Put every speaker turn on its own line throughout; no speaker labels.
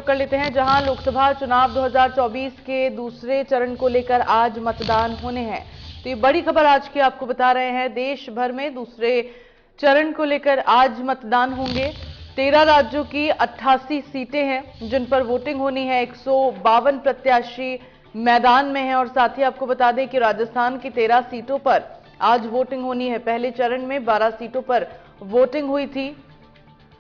कर लेते हैं, जहां लोकसभा चुनाव 2024 के दूसरे चरण को लेकर आज मतदान होने हैं। तो ये बड़ी खबर आज की आपको बता रहे हैं। देश भर में दूसरे चरण को लेकर आज मतदान होंगे। 13 राज्यों की 88 सीटें हैं जिन पर वोटिंग होनी है। 152 प्रत्याशी मैदान में हैं और साथ ही आपको बता दें कि राजस्थान की 13 सीटों पर आज वोटिंग होनी है। पहले चरण में 12 सीटों पर वोटिंग हुई थी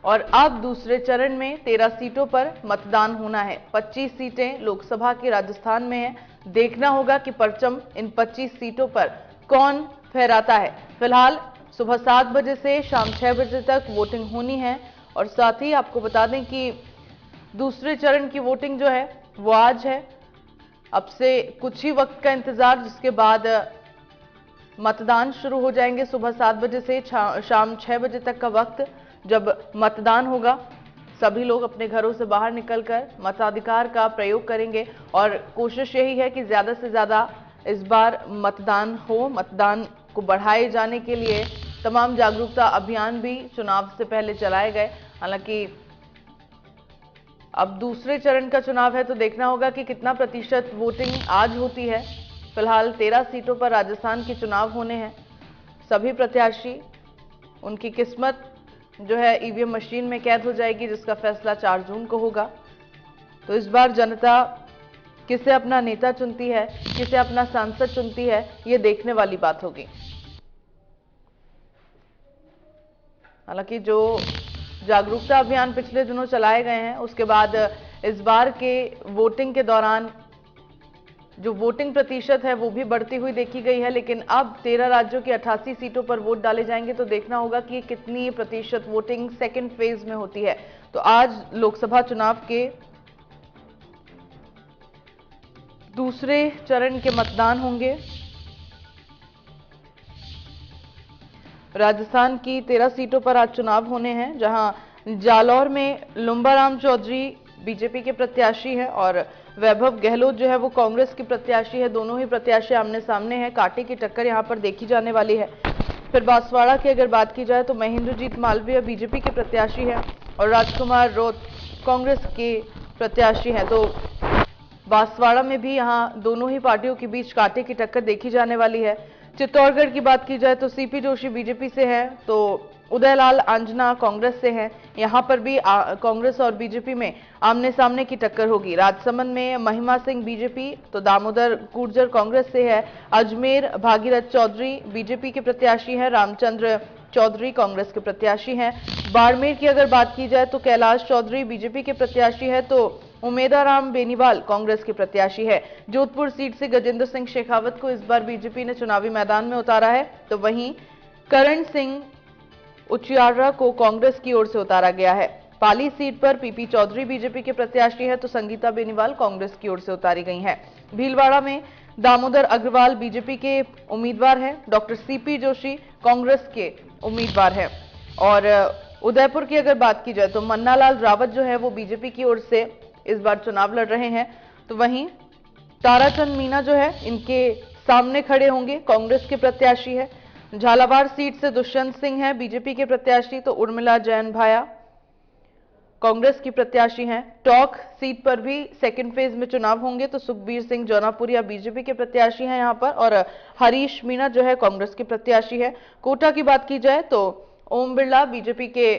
और अब दूसरे चरण में 13 सीटों पर मतदान होना है। 25 सीटें लोकसभा की राजस्थान में है। देखना होगा कि परचम इन 25 सीटों पर कौन फहराता है। फिलहाल सुबह 7 बजे से शाम 6 बजे तक वोटिंग होनी है और साथ ही आपको बता दें कि दूसरे चरण की वोटिंग जो है वो आज है। अब से कुछ ही वक्त का इंतजार, जिसके बाद मतदान शुरू हो जाएंगे। सुबह 7 बजे से शाम 6 बजे तक का वक्त जब मतदान होगा, सभी लोग अपने घरों से बाहर निकलकर मताधिकार का प्रयोग करेंगे और कोशिश यही है कि ज्यादा से ज्यादा इस बार मतदान हो। मतदान को बढ़ाए जाने के लिए तमाम जागरूकता अभियान भी चुनाव से पहले चलाए गए। हालांकि अब दूसरे चरण का चुनाव है तो देखना होगा कि कितना प्रतिशत वोटिंग आज होती है। फिलहाल 13 सीटों पर राजस्थान के चुनाव होने हैं। सभी प्रत्याशी, उनकी किस्मत जो है ईवीएम मशीन में कैद हो जाएगी, जिसका फैसला 4 जून को होगा। तो इस बार जनता किसे अपना नेता चुनती है, किसे अपना सांसद चुनती है, ये देखने वाली बात होगी। हालांकि जो जागरूकता अभियान पिछले दिनों चलाए गए हैं, उसके बाद इस बार के वोटिंग के दौरान जो वोटिंग प्रतिशत है वो भी बढ़ती हुई देखी गई है। लेकिन अब 13 राज्यों की 88 सीटों पर वोट डाले जाएंगे तो देखना होगा कि कितनी प्रतिशत वोटिंग सेकेंड फेज में होती है। तो आज लोकसभा चुनाव के दूसरे चरण के मतदान होंगे। राजस्थान की 13 सीटों पर आज चुनाव होने हैं, जहां जालौर में लुम्बाराम चौधरी बीजेपी के प्रत्याशी है और वैभव गहलोत जो है वो कांग्रेस की प्रत्याशी है। दोनों ही प्रत्याशी आमने सामने हैं। कांटे की टक्कर यहां पर देखी जाने वाली है। फिर बांसवाड़ा की अगर बात की जाए तो महेंद्रजीत मालवीय बीजेपी के प्रत्याशी है और राजकुमार रोत कांग्रेस के प्रत्याशी हैं। तो बांसवाड़ा में भी यहां दोनों ही पार्टियों के बीच कांटे की टक्कर देखी जाने वाली है। चित्तौड़गढ़ की बात की जाए तो सीपी जोशी बीजेपी से है तो उदयलाल आंजना कांग्रेस से हैं। यहां पर भी कांग्रेस और बीजेपी में आमने सामने की टक्कर होगी। राजसमंद में महिमा सिंह बीजेपी तो दामोदर गुर्जर कांग्रेस से है। अजमेर भागीरथ चौधरी बीजेपी के प्रत्याशी हैं। रामचंद्र चौधरी कांग्रेस के प्रत्याशी हैं। बाड़मेर की अगर बात की जाए तो कैलाश चौधरी बीजेपी के प्रत्याशी है तो उमेदाराम बेनीवाल कांग्रेस के प्रत्याशी है। जोधपुर सीट से गजेंद्र सिंह शेखावत को इस बार बीजेपी ने चुनावी मैदान में उतारा है। तो वहीं करण सिंह उचियारा को कांग्रेस की ओर से उतारा गया है। पाली सीट पर पीपी चौधरी बीजेपी के प्रत्याशी है तो संगीता बेनीवाल कांग्रेस की ओर से उतारी गई हैं। भीलवाड़ा में दामोदर अग्रवाल बीजेपी के उम्मीदवार हैं। डॉक्टर सीपी जोशी कांग्रेस के उम्मीदवार हैं। और उदयपुर की अगर बात की जाए तो मन्नालाल रावत जो है वो बीजेपी की ओर से इस बार चुनाव लड़ रहे हैं। तो वहीं ताराचंद मीना जो है इनके सामने खड़े होंगे, कांग्रेस के प्रत्याशी है। झालावाड़ सीट से दुष्यंत सिंह है बीजेपी के प्रत्याशी तो उर्मिला जैन भाया कांग्रेस की प्रत्याशी हैं। टॉक सीट पर भी सेकंड फेज में चुनाव होंगे तो सुखबीर सिंह जौनापुरिया बीजेपी के प्रत्याशी हैं यहां पर और हरीश मीणा जो है कांग्रेस के प्रत्याशी है। कोटा की बात की जाए तो ओम बिरला बीजेपी के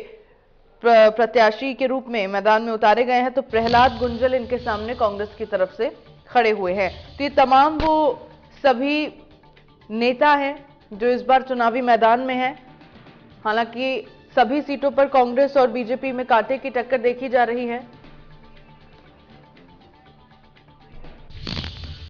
प्रत्याशी के रूप में मैदान में उतारे गए हैं तो प्रहलाद गुंजल इनके सामने कांग्रेस की तरफ से खड़े हुए हैं। तो ये तमाम वो सभी नेता हैं जो इस बार चुनावी मैदान में हैं। हालांकि सभी सीटों पर कांग्रेस और बीजेपी में कांटे की टक्कर देखी जा रही है।